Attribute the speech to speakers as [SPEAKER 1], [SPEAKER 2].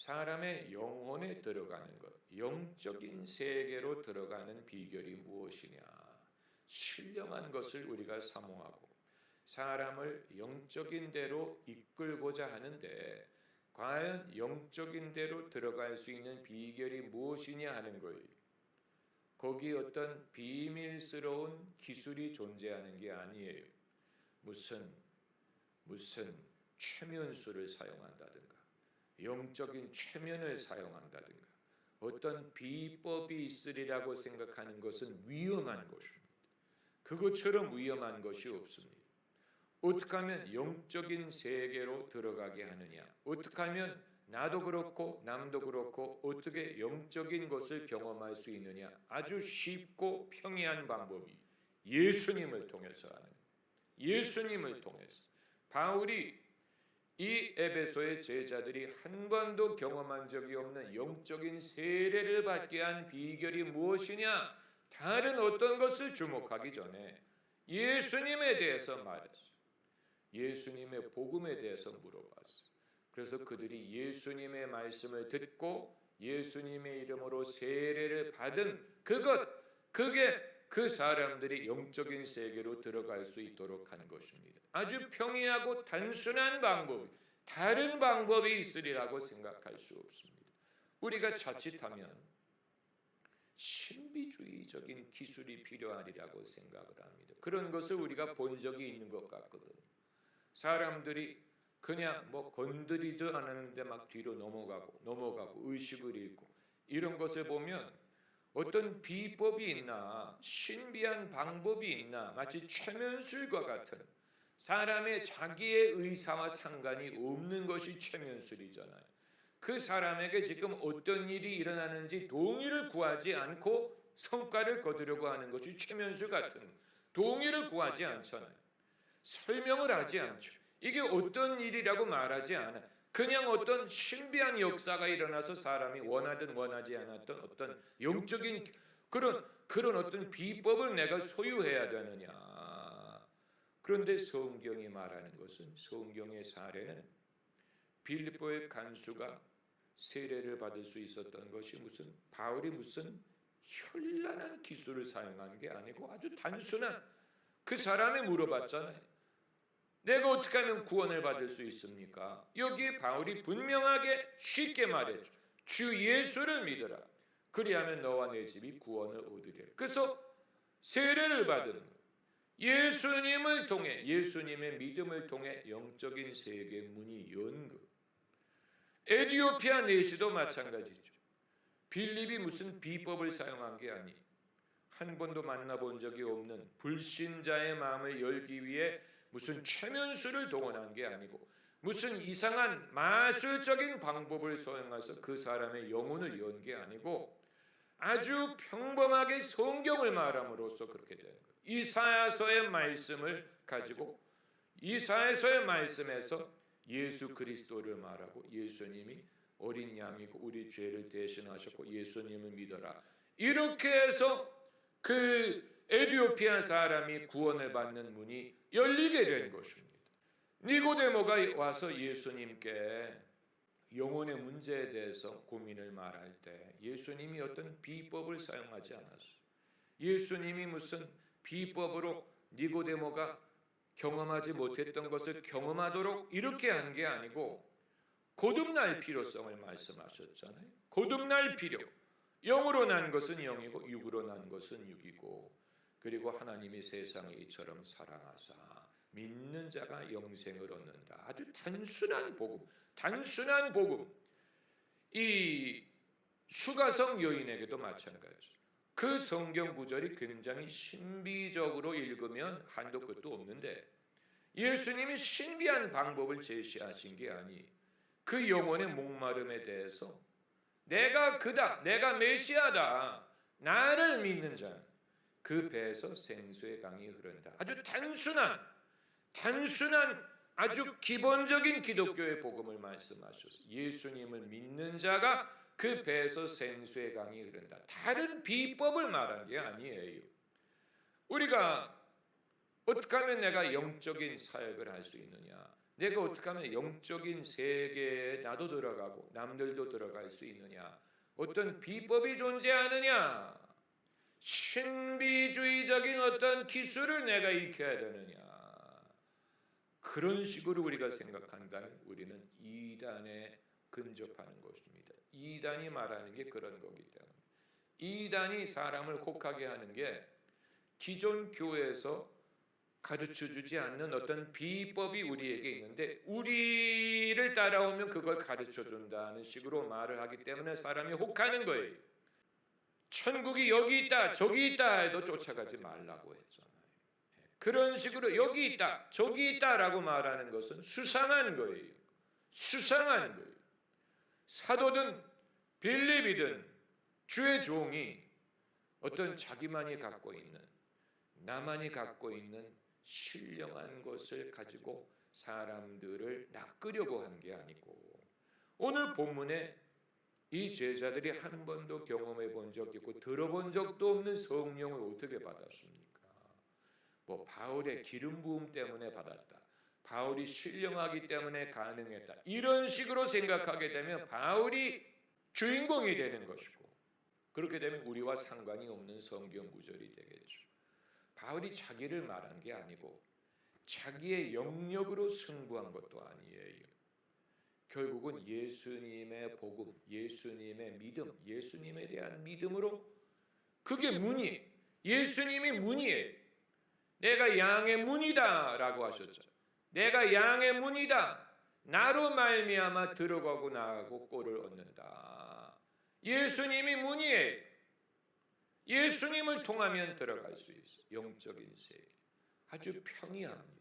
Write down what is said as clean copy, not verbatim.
[SPEAKER 1] 사람의 영혼에 들어가는 것, 영적인 세계로 들어가는 비결이 무엇이냐? 신령한 것을 우리가 사모하고 사람을 영적인 데로 이끌고자 하는데 과연 영적인 데로 들어갈 수 있는 비결이 무엇이냐 하는 거예요. 거기에 어떤 비밀스러운 기술이 존재하는 게 아니에요. 무슨 최면수를 사용한다든가 영적인 최면을 사용한다든가 어떤 비법이 있으리라고 생각하는 것은 위험한 것입니다. 그것처럼 위험한 것이 없습니다. 어떻게 하면 영적인 세계로 들어가게 하느냐? 어떻게 하면 나도 그렇고 남도 그렇고 어떻게 영적인 것을 경험할 수 있느냐? 아주 쉽고 평이한 방법이 예수님을 통해서 하는 거예요. 예수님을 통해서. 바울이 이 에베소의 제자들이 한 번도 경험한 적이 없는 영적인 세례를 받게 한 비결이 무엇이냐? 다른 어떤 것을 주목하기 전에 예수님에 대해서 말했어요. 예수님의 복음에 대해서 물어봤어요. 그래서 그들이 예수님의 말씀을 듣고 예수님의 이름으로 세례를 받은 그게 그 사람들이 영적인 세계로 들어갈 수 있도록 한 것입니다. 아주 평이하고 단순한 방법, 다른 방법이 있으리라고 생각할 수 없습니다. 우리가 자칫하면 신비주의적인 기술이 필요하리라고 생각을 합니다. 그런 것을 우리가 본 적이 있는 것 같거든요. 사람들이 그냥 건드리도 않았는데 막 뒤로 넘어가고 의식을 잃고 이런 것을 보면 어떤 비법이 있나 신비한 방법이 있나 마치 최면술과 같은 사람의 자기의 의사와 상관이 없는 것이 최면술이잖아요. 그 사람에게 지금 어떤 일이 일어나는지 동의를 구하지 않고 성과를 거두려고 하는 것이 최면술 같은 동의를 구하지 않잖아요. 설명을 하지 않죠. 이게 어떤 일이라고 말하지 않아. 그냥 어떤 신비한 역사가 일어나서 사람이 원하든 원하지 않았던 어떤 영적인 그런 어떤 비법을 내가 소유해야 되느냐. 그런데 성경이 말하는 것은 성경의 사례는 빌립보의 간수가 세례를 받을 수 있었던 것이 바울이 현란한 기술을 사용한 게 아니고 아주 단순한 그 사람이 물어봤잖아요. 내가 어떻게 하면 구원을 받을 수 있습니까? 여기 바울이 분명하게 쉽게 말했죠. 주 예수를 믿어라. 그리하면 너와 내 집이 구원을 얻으리라. 그래서 세례를 받은 거예요. 예수님을 통해 예수님의 믿음을 통해 영적인 세계의 문이 연 거. 에티오피아 내시도 마찬가지죠. 빌립이 무슨 비법을 사용한 게 아니. 한 번도 만나본 적이 없는 불신자의 마음을 열기 위해 무슨 최면술을 동원한 게 아니고 무슨 이상한 마술적인 방법을 사용해서 그 사람의 영혼을 연 게 아니고 아주 평범하게 성경을 말함으로써 그렇게 되는 거예요. 이사야서의 말씀을 가지고 이사야서의 말씀에서 예수 그리스도를 말하고 예수님이 어린 양이고 우리 죄를 대신하셨고 예수님을 믿어라. 이렇게 해서 그 에티오피아 사람이 구원을 받는 문이 열리게 된 것입니다. 니고데모가 와서 예수님께 영혼의 문제에 대해서 고민을 말할 때 예수님이 어떤 비법을 사용하지 않았어요. 예수님이 무슨 비법으로 니고데모가 경험하지 못했던 것을 경험하도록 이렇게 한 게 아니고 거듭날 필요성을 말씀하셨잖아요. 거듭날 필요. 영으로 난 것은 영이고 육으로 난 것은 육이고 그리고 하나님이 세상을 이처럼 사랑하사 믿는 자가 영생을 얻는다. 아주 단순한 복음. 단순한 복음. 이 수가성 여인에게도 마찬가지죠. 그 성경 구절이 굉장히 신비적으로 읽으면 한도 끝도 없는데 예수님이 신비한 방법을 제시하신 게 아니 그 영혼의 목마름에 대해서 내가 그다, 내가 메시아다, 나를 믿는 자는 그 배에서 생수의 강이 흐른다. 아주 단순한 아주 기본적인 기독교의 복음을 말씀하셨어요. 예수님을 믿는 자가 그 배에서 생수의 강이 흐른다. 다른 비법을 말한 게 아니에요. 우리가 어떻게 하면 내가 영적인 사역을 할 수 있느냐? 내가 어떻게 하면 영적인 세계에 나도 들어가고 남들도 들어갈 수 있느냐? 어떤 비법이 존재하느냐? 신비주의적인 어떤 기술을 내가 익혀야 되느냐? 그런 식으로 우리가 생각한다면 우리는 이단에 근접하는 것입니다. 이단이 말하는 게 그런 거기 때문에. 이단이 사람을 혹하게 하는 게 기존 교회에서 가르쳐주지 않는 어떤 비법이 우리에게 있는데 우리를 따라오면 그걸 가르쳐준다는 식으로 말을 하기 때문에 사람이 혹하는 거예요. 천국이 여기 있다 저기 있다 해도 쫓아가지 말라고 했잖아요. 그런 식으로 여기 있다 저기 있다라고 말하는 것은 수상한 거예요. 수상한 거예요. 사도든 빌립이든 주의 종이 어떤 자기만이 갖고 있는 나만이 갖고 있는 신령한 것을 가지고 사람들을 낚으려고 한 게 아니고 오늘 본문에 이 제자들이 한 번도 경험해 본 적 있고 들어본 적도 없는 성령을 어떻게 받았습니까? 뭐 바울의 기름 부음 때문에 받았다. 바울이 신령하기 때문에 가능했다. 이런 식으로 생각하게 되면 바울이 주인공이 되는 것이고 그렇게 되면 우리와 상관이 없는 성경 구절이 되겠죠. 바울이 자기를 말한 게 아니고 자기의 영역으로 승부한 것도 아니에요. 결국은 예수님의 복음, 예수님의 믿음, 예수님에 대한 믿음으로 그게 문이에요. 예수님이 문이에요. 내가 양의 문이다 라고 하셨죠. 내가 양의 문이다. 나로 말미암아 들어가고 나가고 꼴을 얻는다. 예수님이 문이에요. 예수님을 통하면 들어갈 수 있어요. 영적인 세계. 아주 평이합니다.